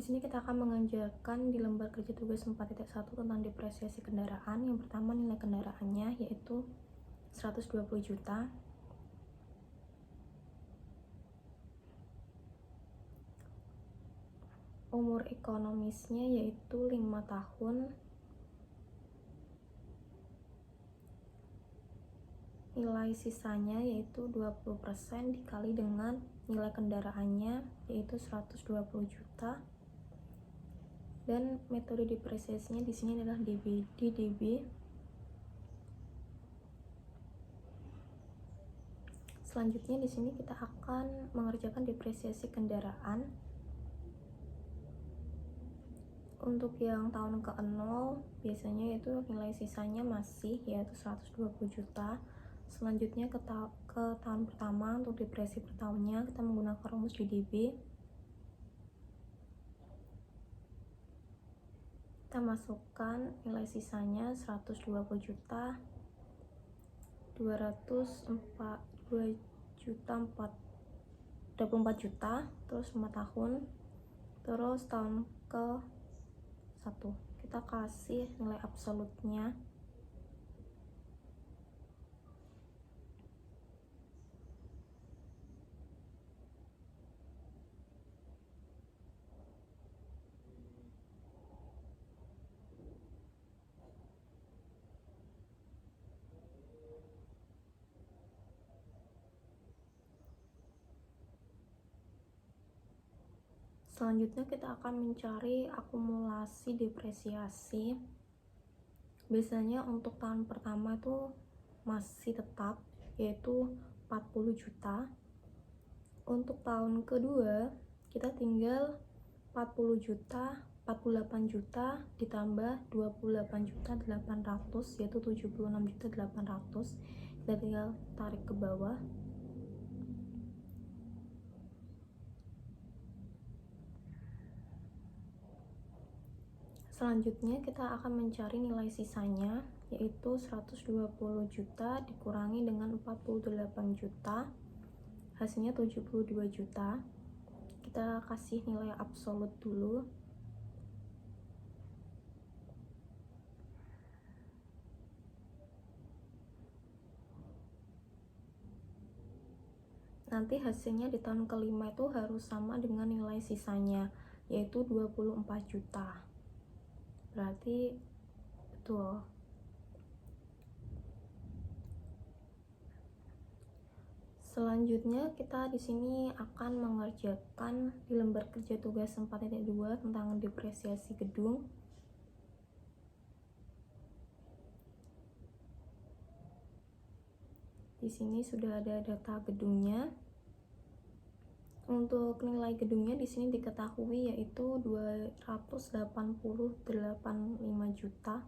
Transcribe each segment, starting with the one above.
Di sini kita akan mengerjakan di lembar kerja tugas 4.1 tentang depresiasi kendaraan. Yang pertama, nilai kendaraannya yaitu 120 juta. Umur ekonomisnya yaitu 5 tahun. Nilai sisanya yaitu 20% dikali dengan nilai kendaraannya yaitu 120 juta. Dan metode depresiasinya di sini adalah DB. Selanjutnya di sini kita akan mengerjakan depresiasi kendaraan. Untuk yang tahun ke-0 biasanya itu nilai sisanya masih yaitu 120 juta. Selanjutnya ke tahun pertama, untuk depresi per tahunnya kita menggunakan rumus DDB. Kita masukkan nilai sisanya 120 juta, 24 juta, terus 5 tahun, terus tahun ke-1 kita kasih nilai absolutnya. Selanjutnya kita akan mencari akumulasi depresiasi. Biasanya untuk tahun pertama itu masih tetap yaitu 40 juta. Untuk tahun kedua kita tinggal 40 juta, 48 juta ditambah 28 juta 800 yaitu 76 juta 800. Kita tinggal tarik ke bawah. Selanjutnya kita akan mencari nilai sisanya yaitu 120 juta dikurangi dengan 48 juta, hasilnya 72 juta. Kita kasih nilai absolut dulu. Nanti hasilnya di tahun kelima itu harus sama dengan nilai sisanya yaitu 24 juta. Berarti betul. Selanjutnya kita di sini akan mengerjakan di lembar kerja tugas 4.2 tentang depresiasi gedung. Di sini sudah ada data gedungnya. Untuk nilai gedungnya di sini diketahui yaitu 285 juta.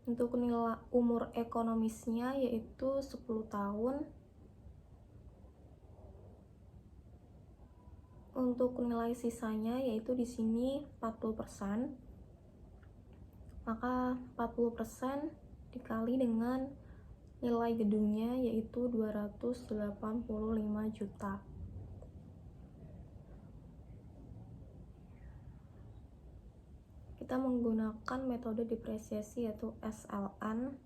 Untuk nilai umur ekonomisnya yaitu 10 tahun. Untuk nilai sisanya yaitu di sini 40%. Maka 40% dikali dengan nilai gedungnya yaitu 285 juta. Kita menggunakan metode depresiasi yaitu SLN.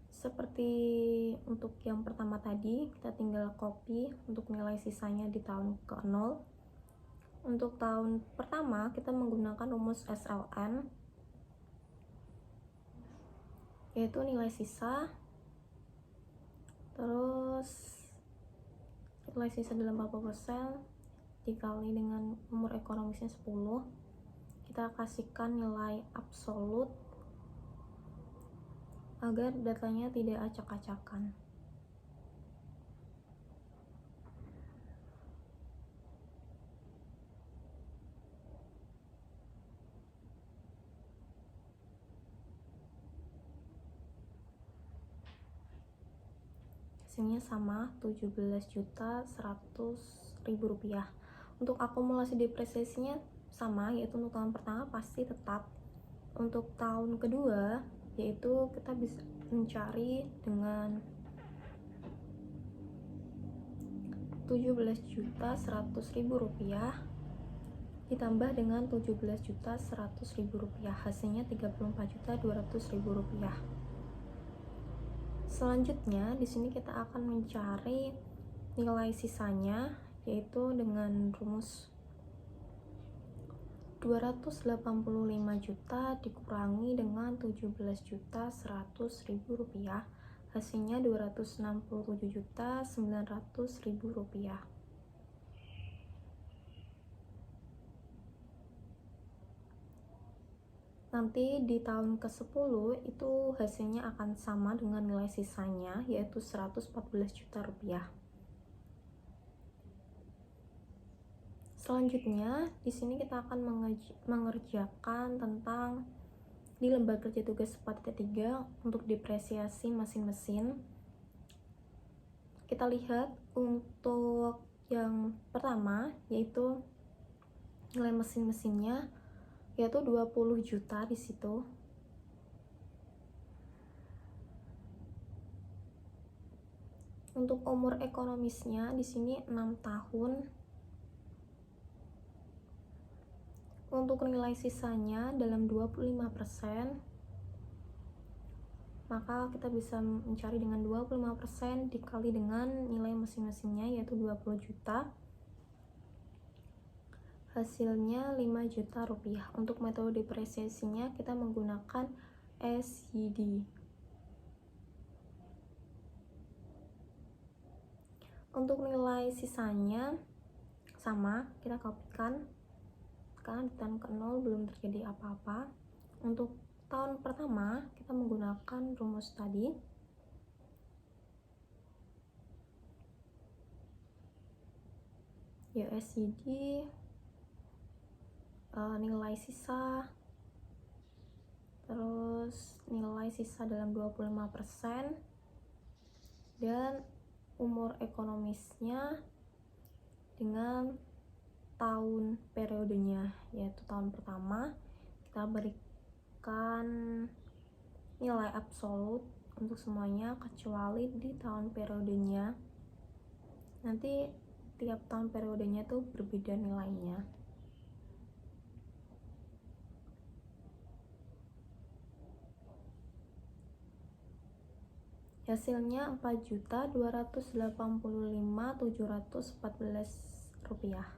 Seperti untuk yang pertama tadi, kita tinggal copy untuk nilai sisanya di tahun ke-0. Untuk tahun pertama kita menggunakan rumus SLN yaitu nilai sisa, terus nilai sisa dalam 40% dikali dengan umur ekonomisnya 10. Kita kasihkan nilai absolut agar datanya tidak acak-acakan. Hasilnya sama 17.100.000 rupiah. Untuk akumulasi depresiasinya sama yaitu untuk tahun pertama pasti tetap. Untuk tahun kedua yaitu kita bisa mencari dengan 17.100.000 rupiah ditambah dengan 17.100.000 rupiah, hasilnya 34.200.000 rupiah. Selanjutnya di sini kita akan mencari nilai sisanya, yaitu dengan rumus 285 juta dikurangi dengan 17.100.000 rupiah, hasilnya 267.900.000 rupiah. Nanti di tahun ke-10 itu hasilnya akan sama dengan nilai sisanya, yaitu 114 juta rupiah. Selanjutnya di sini kita akan mengerjakan tentang di lembar kerja tugas 4.3 untuk depresiasi mesin-mesin. Kita lihat untuk yang pertama yaitu nilai mesin-mesinnya yaitu 20 juta di situ. Untuk umur ekonomisnya di sini 6 tahun. Untuk nilai sisanya dalam 25%, maka kita bisa mencari dengan 25% dikali dengan nilai mesin-mesinnya yaitu 20 juta. Hasilnya 5 juta rupiah. Untuk metode depresiasinya kita menggunakan SYD. Untuk nilai sisanya sama, kita kopikan karena di tahun ke-0 belum terjadi apa-apa. Untuk tahun pertama kita menggunakan rumus tadi, ya SYD nilai sisa, terus nilai sisa dalam 25%, dan umur ekonomisnya dengan tahun periodenya, yaitu tahun pertama kita berikan nilai absolut untuk semuanya kecuali di tahun periodenya. Nanti tiap tahun periodenya tuh berbeda nilainya. Hasilnya 4.285.714 rupiah.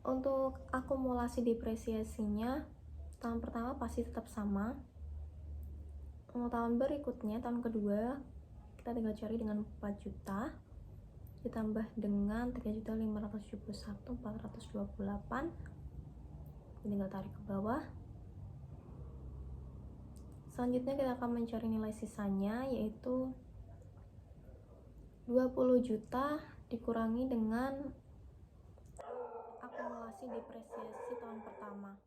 Untuk akumulasi depresiasinya tahun pertama pasti tetap sama. Untuk tahun berikutnya, tahun kedua kita tinggal cari dengan 4 juta ditambah dengan 3.571.428, tinggal tarik ke bawah. Selanjutnya kita akan mencari nilai sisanya, yaitu 20 juta dikurangi dengan akumulasi depresiasi tahun pertama.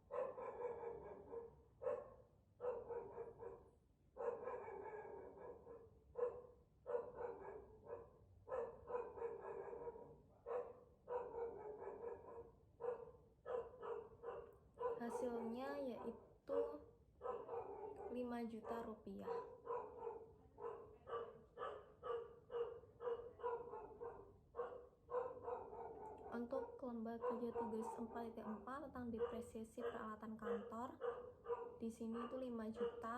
Hasilnya yaitu 5 juta rupiah. Untuk lembar kerja tugas 4.4 tentang depresiasi peralatan kantor, di sini itu 5 juta.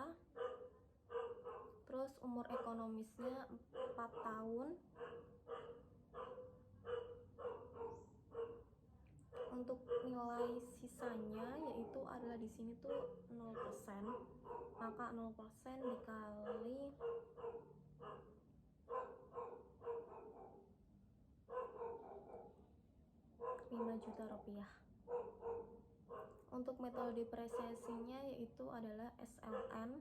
Terus umur ekonomisnya 4 tahun. Untuk nilai sisanya yaitu adalah di sini tuh 0%, maka 0% dikali 5 juta rupiah. Untuk metode depresiasinya yaitu adalah SLN.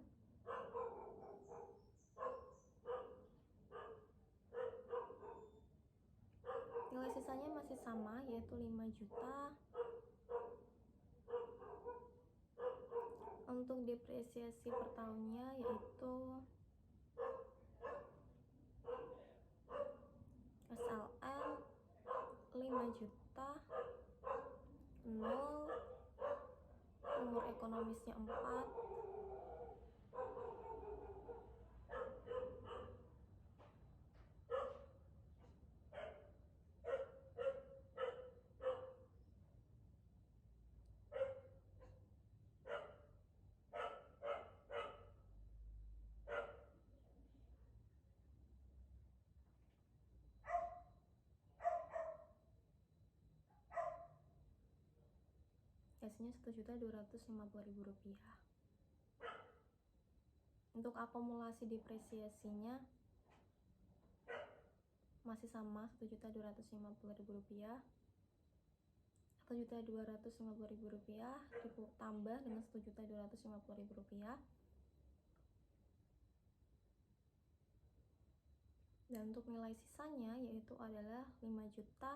Nilai sisanya masih sama yaitu 5 juta. Untuk depresiasi per tahunnya yaitu SLN 5 juta 0 umur ekonomisnya 4. Hasilnya Rp1.250.000. Untuk akumulasi depresiasinya masih sama, Rp1.250.000. Rp1.250.000 ditambah dengan Rp1.250.000. Dan untuk nilai sisanya yaitu adalah 5 juta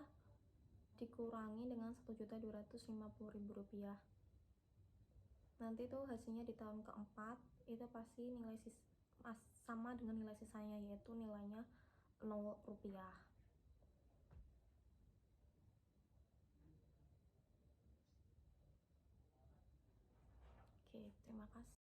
dikurangi dengan Rp1.250.000. Nanti tuh hasilnya di tahun keempat itu pasti nilai sama dengan nilai sisanya, yaitu nilainya Rp0. Oke, terima kasih.